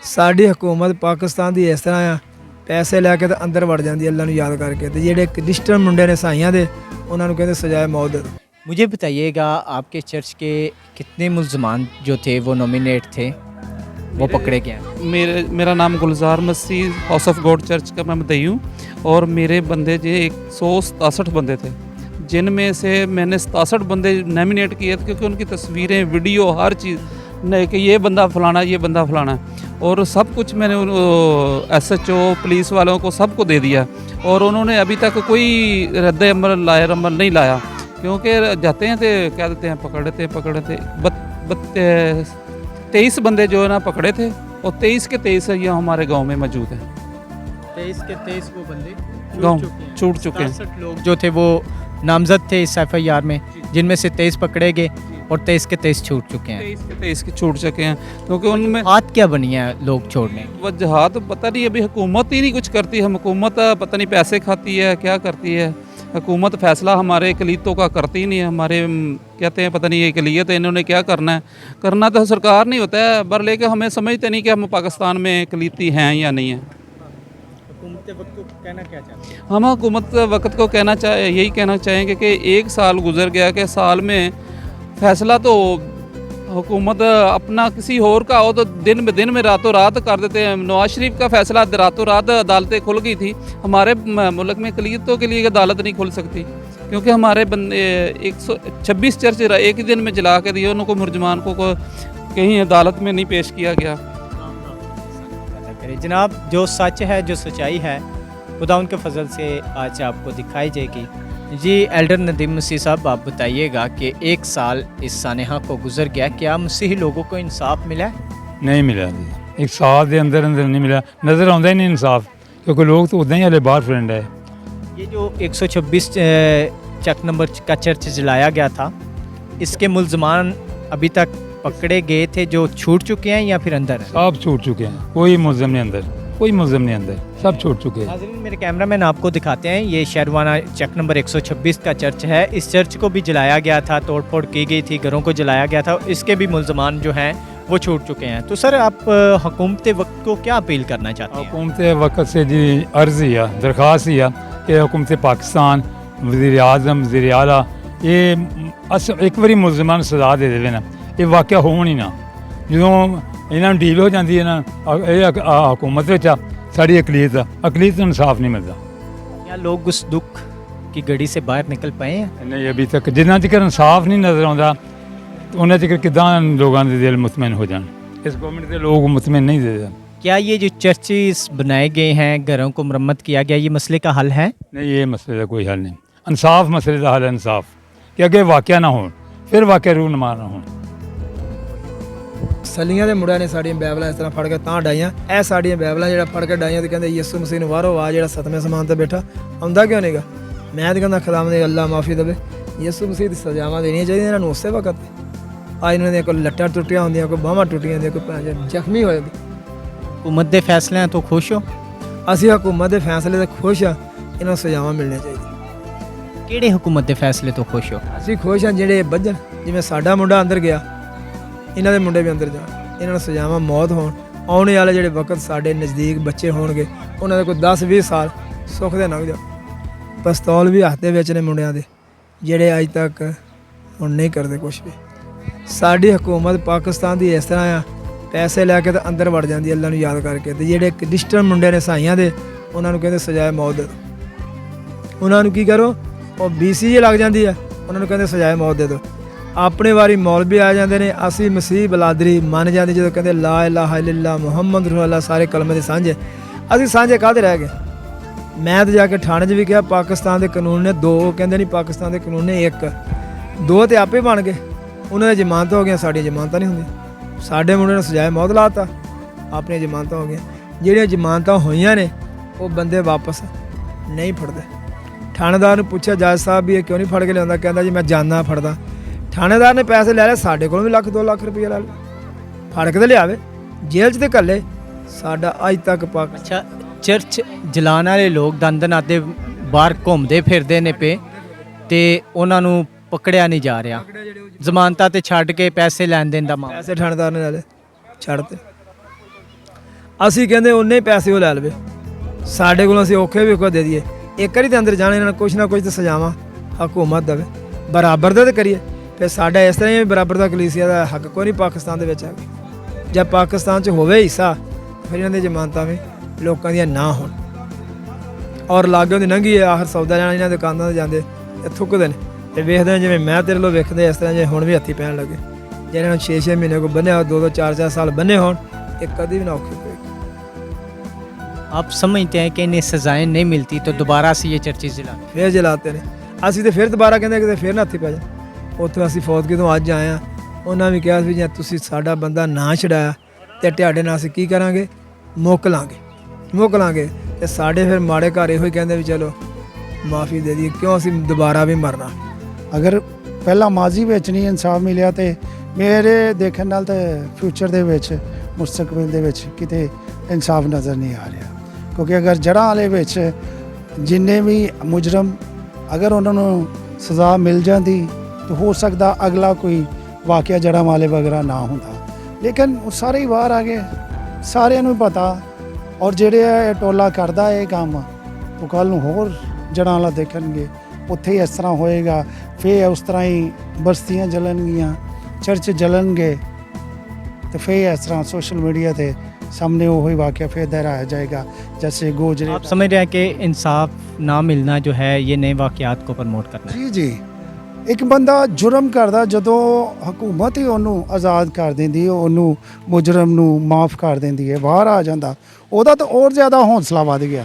ਸਾਡੀ ਹਕੂਮਤ ਪਾਕਿਸਤਾਨ ਦੀ ਇਸ ਤਰ੍ਹਾਂ ਆ, ਪੈਸੇ ਲੈ ਕੇ ਤਾਂ ਅੰਦਰ ਵੜ ਜਾਂਦੀ ਅੱਲਾ ਨੂੰ ਯਾਦ ਕਰਕੇ, ਤੇ ਜਿਹੜੇ ਕ੍ਰਿਸਚਨ ਮੁੰਡੇ ਨੇ ਸਾਈਆਂ ਦੇ ਉਹਨਾਂ ਨੂੰ ਕਹਿੰਦੇ ਸਜ਼ਾਏ ਮੌਤ ਦੇ ਦਿਓ। मुझे बताइएगा आपके चर्च के कितने मुलजमान जो थे वो नॉमिनेट थे वो पकड़े गए हैं? मेरा नाम गुलजार मसीह हाउस ऑफ गॉड चर्च का मैं मदई हूँ और मेरे बंदे जो 167 बंदे थे, जिनमें से मैंने 67 बंदे नॉमिनेट किए थे क्योंकि उनकी तस्वीरें, वीडियो, हर चीज़ नहीं कि ये बंदा फलाना, ये बंदा फलाना, और सब कुछ मैंने SHO पुलिस वालों को सबको दे दिया और उन्होंने अभी तक कोई रद्द अमल नहीं लाया, क्योंकि जाते हैं तो क्या देते हैं पकड़े थे 23 बंदे जो है ना पकड़े थे और 23 के 23 ये हमारे गांव में मौजूद है। 23 के 23 वो बंदे गाँव छूट चुके हैं। 67 लोग जो थे वो नामजद थे इस FIR में, जिनमें से 23 पकड़े गए और 23 के 23 छूट चुके हैं। 23 के 23 के छूट चुके हैं क्योंकि उनमें हाथ क्या बनी है लोग छोड़ने? वजह तो पता नहीं, अभी हुकूमत ही नहीं कुछ करती है। हुकूमत पता नहीं पैसे खाती है क्या करती है। हुकूमत फ़ैसला हमारे अकलीतों का करती ही नहीं है। हमारे कहते हैं पता नहीं ये अकलीत है, इन्होंने क्या करना है। करना तो सरकार नहीं होता है, पर लेके हमें समझते नहीं कि हम पाकिस्तान में अकलीती हैं या नहीं है। हुकूमत वक्त को कहना क्या चाहते हैं? हम हुकूमत वक्त को यही कहना चाहेंगे कि एक साल गुजर गया कि साल में फ़ैसला तो हुकूमत अपना किसी और का हो तो दिन में रातों रात कर देते हैं। नवाज शरीफ का फ़ैसला रातों रात अदालतें खुल गई थी, हमारे मुल्क में अकलीतों के लिए अदालत नहीं खुल सकती क्योंकि हमारे बंदे 126 चर्च एक ही दिन में जला के दिए, उनको मुलजमान को कहीं अदालत में नहीं पेश किया गया। जनाब, जो सच है, जो सच्चाई है, खुदा उनके फजल से आज आपको दिखाई जाएगी। जी एल्डर नदीम मसीह साहब, आप बताइएगा कि एक साल इस सानेहा को गुजर गया, क्या मसीही लोगों को इंसाफ मिला? नहीं मिला। एक साल के अंदर नहीं मिला, नज़र आता ही नहीं इंसाफ, क्योंकि लोग तो उदा ही हले बाहर फ्रेंड है। ये जो 126 चक नंबर का चर्च जलाया गया था, इसके मुलजमान अभी तक पकड़े गए थे जो छूट चुके हैं या फिर अंदर हैं? सब छूट चुके हैं, कोई मुलजम नहीं अंदर, कोई मुलजम नहीं अंदर, सब छूट चुके हैं। नाज़रीन, मेरे कैमरामैन आपको दिखाते हैं, ये शेरवाना चक नंबर 126 का चर्च है। इस चर्च को भी जलाया गया था, तोड़ फोड़ की गई थी, घरों को जलाया गया था, इसके भी मुलजमान जो हैं वो छूट चुके हैं। तो सर, आप हुकूमत वक्त को क्या अपील करना चाहते हैं? हुकूमत वक्त से जी अर्ज़ ही है, दरख्वास्त ही है कि हुकूमत पाकिस्तान, वज़ीर आज़म, वज़ीर आला, ये एक बारी मुलजमान सजा दे देवे ना, ये वाक़या होण ही ना। जो इन्होंने डील हो जाती है ना हुकूमत साड़ी अकलीत इंसाफ नहीं मिलता। क्या लोग उस दुख की घड़ी से बाहर निकल पाए हैं? नहीं, अभी तक जिन्ना तक इंसाफ नहीं नज़र आता उन्हें तक किदा लोगों के दिल मुतमैन हो जाए। इस गवर्नमेंट के लोग मुतमैन नहीं देते। क्या ये जो चर्चेस बनाए गए हैं, घरों को मरम्मत किया गया, ये मसले का हल है? नहीं, ये मसले का कोई हल नहीं। इंसाफ मसले का हल है, इंसाफ कि अगे वाक़या ना हो, फिर वाक़या रूनमा ना हो। ਸਲੀਆਂ ਦੇ ਮੁੰਡਿਆਂ ਨੇ ਸਾਡੀਆਂ ਬਾਈਬਲਾਂ ਇਸ ਤਰ੍ਹਾਂ ਫੜ ਕੇ ਤਾਂ ਡਾਈਆਂ, ਇਹ ਸਾਡੀਆਂ ਬਾਈਬਲਾਂ ਜਿਹੜਾ ਫੜ ਕੇ ਡਾਈਆਂ ਤੇ ਕਹਿੰਦੇ ਯਿਸੂ ਮਸੀਹ ਨੂੰ ਬਾਹਰੋਂ ਆ ਜਿਹੜਾ ਸਤਵੇਂ ਸਮਾਨ ਤੇ ਬੈਠਾ, ਆਉਂਦਾ ਕਿਉਂ ਨਹੀਂਗਾ? ਮੈਂ ਤਾਂ ਕਹਿੰਦਾ ਖੁਦਾਵੰਦ ਨੇ ਅੱਲਾ ਮਾਫੀ ਦੇਵੇ, ਯਿਸੂ ਮਸੀਹ ਦੀ ਸਜ਼ਾਵਾਂ ਦੇਣੀਆਂ ਚਾਹੀਦੀਆਂ ਇਹਨਾਂ ਨੂੰ ਉਸੇ ਵਕਤ। ਅੱਜ ਇਹਨਾਂ ਦੀਆਂ ਕੋਈ ਲੱਟਾਂ ਟੁੱਟੀਆਂ ਹੁੰਦੀਆਂ, ਕੋਈ ਬਾਹਾਂ ਟੁੱਟੀਆਂ ਹੁੰਦੀਆਂ, ਕੋਈ ਜ਼ਖਮੀ ਹੋਏ। हुकूमत के फैसले तो खुश हो? ਅਸੀਂ ਹਕੂਮਤ ਦੇ ਫੈਸਲੇ ਤੇ ਖੁਸ਼ ਹਾਂ, ਇਹਨਾਂ ਨੂੰ ਸਜ਼ਾਵਾਂ ਮਿਲਣੀਆਂ ਚਾਹੀਦੀਆਂ। ਕਿਹੜੇ हुकूमत के फैसले तो खुश हो? ਅਸੀਂ ਖੁਸ਼ ਹਾਂ ਜਿਹੜੇ ਵੱਜਣ, ਜਿਵੇਂ ਸਾਡਾ ਮੁੰਡਾ ਅੰਦਰ ਗਿਆ, ਇਹਨਾਂ ਦੇ ਮੁੰਡੇ ਵੀ ਅੰਦਰ ਜਾਣ, ਇਹਨਾਂ ਨੂੰ ਸਜ਼ਾਵਾਂ ਮੌਤ ਹੋਣ। ਆਉਣ ਵਾਲੇ ਜਿਹੜੇ ਵਕਤ ਸਾਡੇ ਨਜ਼ਦੀਕ ਬੱਚੇ ਹੋਣਗੇ, ਉਹਨਾਂ ਦੇ ਕੋਈ 10-20 ਸਾਲ ਸੁੱਖ ਦੇ ਲੰਘ ਜਾਣ। ਪਿਸਤੌਲ ਵੀ ਹੱਥ ਦੇ ਵਿੱਚ ਨੇ ਮੁੰਡਿਆਂ ਦੇ, ਜਿਹੜੇ ਅੱਜ ਤੱਕ ਹੁਣ ਨਹੀਂ ਕਰਦੇ ਕੁਛ ਵੀ। ਸਾਡੀ ਹਕੂਮਤ ਪਾਕਿਸਤਾਨ ਦੀ ਇਸ ਤਰ੍ਹਾਂ ਆ, ਪੈਸੇ ਲੈ ਕੇ ਤਾਂ ਅੰਦਰ ਵੜ ਜਾਂਦੀ ਅੱਲਾ ਨੂੰ ਯਾਦ ਕਰਕੇ, ਤੇ ਜਿਹੜੇ ਕ੍ਰਿਸਚਨ ਮੁੰਡੇ ਨੇ ਸਾਈਆਂ ਦੇ ਉਹਨਾਂ ਨੂੰ ਕਹਿੰਦੇ ਸਜ਼ਾਏ ਮੌਤ ਦੇ ਦਿਓ। ਉਹਨਾਂ ਨੂੰ ਕੀ ਕਰੋ, ਉਹ BC ਲੱਗ ਜਾਂਦੀ ਹੈ, ਉਹਨਾਂ ਨੂੰ ਕਹਿੰਦੇ ਸਜ਼ਾਏ ਮੌਤ ਦੇ ਦਿਓ। ਆਪਣੇ ਵਾਰੀ ਮੌਲਵੀ ਆ ਜਾਂਦੇ ਨੇ, ਅਸੀਂ ਮਸੀਹ ਬਲਾਦਰੀ ਮੰਨ ਜਾਂਦੇ ਜਦੋਂ ਕਹਿੰਦੇ ਲਾ ਇਲਾਹਾ ਇल्लल्लाह ਮੁਹੰਮਦ ਰਸੂਲullah, ਸਾਰੇ ਕਲਮੇ ਦੇ ਸਾਂਝੇ। ਅਸੀਂ ਸਾਂਝੇ ਕਾਹਦੇ ਰਹਿ ਗਏ? ਮੈਂ ਤਾਂ ਜਾ ਕੇ ਥਾਣੇ 'ਚ ਵੀ ਕਿਹਾ ਪਾਕਿਸਤਾਨ ਦੇ ਕਾਨੂੰਨ ਨੇ 2, ਕਹਿੰਦੇ ਨਹੀਂ ਪਾਕਿਸਤਾਨ ਦੇ ਕਾਨੂੰਨ ਨੇ 1, 2 ਤੇ ਆਪੇ ਬਣ ਗਏ। ਉਹਨਾਂ ਦੀ ਜ਼ਮਾਨਤ ਹੋ ਗਈਆਂ, ਸਾਡੀਆਂ ਜ਼ਮਾਨਤਾਂ ਨਹੀਂ ਹੁੰਦੀਆਂ। ਸਾਡੇ ਮੁੰਡੇ ਨੂੰ ਸਜ਼ਾਏ ਮੌਤ ਲਾਤਾ, ਆਪਣੀਆਂ ਜ਼ਮਾਨਤਾਂ ਹੋ ਗਈਆਂ। ਜਿਹੜੀਆਂ ਜ਼ਮਾਨਤਾਂ ਹੋਈਆਂ ਨੇ ਉਹ ਬੰਦੇ ਵਾਪਸ ਨਹੀਂ ਫੜਦੇ। ਥਾਣੇਦਾਰ ਨੂੰ ਪੁੱਛਿਆ ਜੱਜ ਸਾਹਿਬ ਵੀ ਇਹ ਕਿਉਂ ਨਹੀਂ ਫੜ ਕੇ ਲਿਆਉਂਦਾ, ਕਹਿੰਦਾ ਜੀ ਮੈਂ ਜਾਨਾ ਫੜਦਾ। ਥਾਣੇਦਾਰ ਨੇ ਪੈਸੇ ਲੈ ਲਏ, ਸਾਡੇ ਕੋਲੋਂ ਵੀ ਲੱਖ 2 ਲੱਖ ਰੁਪਏ ਲੈ ਲਏ, ਫੜ ਕੇ ਤੇ ਲਿਆਵੇ, ਜੇਲ੍ਹ 'ਚ ਤੇ ਘੱਲੇ। ਸਾਡਾ ਅੱਜ ਤੱਕ ਅੱਛਾ, ਚਰਚ ਜਲਾਉਣ ਵਾਲੇ ਲੋਕ ਦੰਦ ਨਾਦੇ ਬਾਹਰ ਘੁੰਮਦੇ ਫਿਰਦੇ ਨੇ ਪਏ ਤੇ ਉਹਨਾਂ ਨੂੰ ਪਕੜਿਆ ਨਹੀਂ ਜਾ ਰਿਹਾ। ਜ਼ਮਾਨਤਾਂ ਤੇ ਛੱਡ ਕੇ ਪੈਸੇ ਲੈਣ ਦੇਣ ਦਾ ਮਾਮਲਾ। ਪੈਸੇ ਥਾਣੇਦਾਰ ਨੇ ਲੈ ਲਏ, ਛੱਡ ਤੇ। ਅਸੀਂ ਕਹਿੰਦੇ ਉਨੇ ਹੀ ਪੈਸੇ ਉਹ ਲੈ ਲਵੇ, ਸਾਡੇ ਕੋਲੋਂ ਅਸੀਂ ਔਖੇ ਵੀ ਔਖਾ ਦੇ ਦਈਏ। ਇੱਕ ਵਾਰੀ ਦੇ ਅੰਦਰ ਜਾਣ, ਇਹਨਾਂ ਨੂੰ ਕੁਛ ਨਾ ਕੁਛ ਤਾਂ ਸਜ਼ਾਵਾਂ ਹਕੂਮਤ ਦੇਵੇ, ਬਰਾਬਰ ਦਾ ਤਾਂ ਕਰੀਏ। ਫਿਰ ਸਾਡਾ ਇਸ ਤਰ੍ਹਾਂ ਹੀ ਬਰਾਬਰ ਦਾ ਕਲੀਸਿਆ ਦਾ ਹੱਕ ਕੋਈ ਨਹੀਂ ਪਾਕਿਸਤਾਨ ਦੇ ਵਿੱਚ ਹੈਗਾ। ਜੇ ਪਾਕਿਸਤਾਨ 'ਚ ਹੋਵੇ ਹਿੱਸਾ, ਫਿਰ ਇਹਨਾਂ ਦੀ ਜ਼ਮਾਨਤਾਂ ਵੀ ਲੋਕਾਂ ਦੀਆਂ ਨਾ ਹੋਣ। ਔਰ ਲਾਗੇ ਦੀ ਨੰਗੀ ਹੈ, ਆਖਰ ਸੌਦਾ ਲੈਣਾ ਇਹਨਾਂ ਦੁਕਾਨਾਂ 'ਤੇ ਜਾਂਦੇ ਤੇ ਥੁੱਕਦੇ ਨੇ ਤੇ ਵੇਖਦੇ ਨੇ ਜਿਵੇਂ ਮੈਂ ਤੇਰੇ ਲੋ ਵੇਖਦੇ ਇਸ ਤਰ੍ਹਾਂ ਜੇ ਹੁਣ ਵੀ ਹੱਥੀ ਪੈਣ ਲੱਗੇ। ਜੇ ਇਹਨਾਂ ਨੂੰ 6-6 ਮਹੀਨੇ ਕੋ ਬੰਨਿਆ, 2-2 4-4 ਸਾਲ ਬੰਨੇ ਹੋਣ, ਇਹ ਕਦੀ ਵੀ ਨਾ ਔਖੀ ਹੋਏਗੀ। आप समझते हैं कि इन्हें सज़ाएं नहीं मिलती तो दोबारा से ये चर्चेज जला ਫਿਰ ਜਲਾਤੇ ਨੇ। ਅਸੀਂ ਤੇ ਫਿਰ ਦੁਬਾਰਾ ਕਹਿੰਦੇ ਕਿਤੇ ਫਿਰ ਨਾ ਹੱਥੀ ਪੈ ਜਾ। ਉੱਥੋਂ ਅਸੀਂ ਫੌਤਗੀ ਤੋਂ ਅੱਜ ਆਏ ਹਾਂ, ਉਹਨਾਂ ਵੀ ਕਿਹਾ ਵੀ ਜੇ ਤੁਸੀਂ ਸਾਡਾ ਬੰਦਾ ਨਾ ਛਡਾਇਆ ਤੇ ਤੁਹਾਡੇ ਨਾਲ ਅਸੀਂ ਕੀ ਕਰਾਂਗੇ, ਮੁੱਕ ਲਾਂਗੇ। ਤੇ ਸਾਡੇ ਫਿਰ ਮਾੜੇ ਘਰ ਇਹੋ ਹੀ ਕਹਿੰਦੇ ਵੀ ਚਲੋ ਮਾਫੀ ਦੇ ਦਈਏ, ਕਿਉਂ ਅਸੀਂ ਦੁਬਾਰਾ ਵੀ ਮਰਨਾ। ਅਗਰ ਪਹਿਲਾਂ ਮਾਜ਼ੀ ਵਿੱਚ ਨਹੀਂ ਇਨਸਾਫ ਮਿਲਿਆ ਤੇ ਮੇਰੇ ਦੇਖਣ ਨਾਲ ਤਾਂ ਫਿਊਚਰ ਦੇ ਵਿੱਚ, ਮੁਸਤਕਬਲ ਦੇ ਵਿੱਚ ਕਿਤੇ ਇਨਸਾਫ ਨਜ਼ਰ ਨਹੀਂ ਆ ਰਿਹਾ। ਕਿਉਂਕਿ ਅਗਰ ਜੜ੍ਹਾਂ ਵਾਲੇ ਵਿੱਚ ਜਿੰਨੇ ਵੀ ਮੁਜਰਮ, ਅਗਰ ਉਹਨਾਂ ਨੂੰ ਸਜ਼ਾ ਮਿਲ ਜਾਂਦੀ ਤਾਂ ਹੋ ਸਕਦਾ ਅਗਲਾ ਕੋਈ ਵਾਕਿਆ ਜੜ੍ਹਾਂ ਵਾਲੇ ਵਗੈਰਾ ਨਾ ਹੁੰਦਾ। ਲੇਕਿਨ ਉਹ ਸਾਰੇ ਹੀ ਬਾਹਰ ਆ ਗਏ, ਸਾਰਿਆਂ ਨੂੰ ਪਤਾ। ਔਰ ਜਿਹੜੇ ਇਹ ਟੋਲਾ ਕਰਦਾ ਇਹ ਕੰਮ, ਉਹ ਕੱਲ੍ਹ ਨੂੰ ਹੋਰ ਜੜ੍ਹਾਂ ਵਾਲਾ ਦੇਖਣਗੇ, ਉੱਥੇ ਹੀ ਇਸ ਤਰ੍ਹਾਂ ਹੋਏਗਾ। ਫਿਰ ਉਸ ਤਰ੍ਹਾਂ ਹੀ ਬਸਤੀਆਂ ਜਲਣਗੀਆਂ, ਚਰਚ ਜਲਣਗੇ, ਤੇ ਫਿਰ ਇਸ ਤਰ੍ਹਾਂ ਸੋਸ਼ਲ मीडिया ਤੇ सामने वही वाक़या फिर दोहराया जाएगा जैसे गोजरे। आप समझ रहे हैं कि इंसाफ ना मिलना जो है ये नए वाक़यात को प्रमोट करना है। जी जी, ਇੱਕ ਬੰਦਾ ਜੁਰਮ ਕਰਦਾ, ਜਦੋਂ ਹਕੂਮਤ ਹੀ ਉਹਨੂੰ ਆਜ਼ਾਦ ਕਰ ਦਿੰਦੀ ਹੈ, ਉਹਨੂੰ ਮੁਜਰਮ ਨੂੰ ਮਾਫ ਕਰ ਦਿੰਦੀ ਹੈ, ਬਾਹਰ ਆ ਜਾਂਦਾ, ਉਹਦਾ ਤਾਂ ਹੋਰ ਜ਼ਿਆਦਾ ਹੌਸਲਾ ਵੱਧ ਗਿਆ।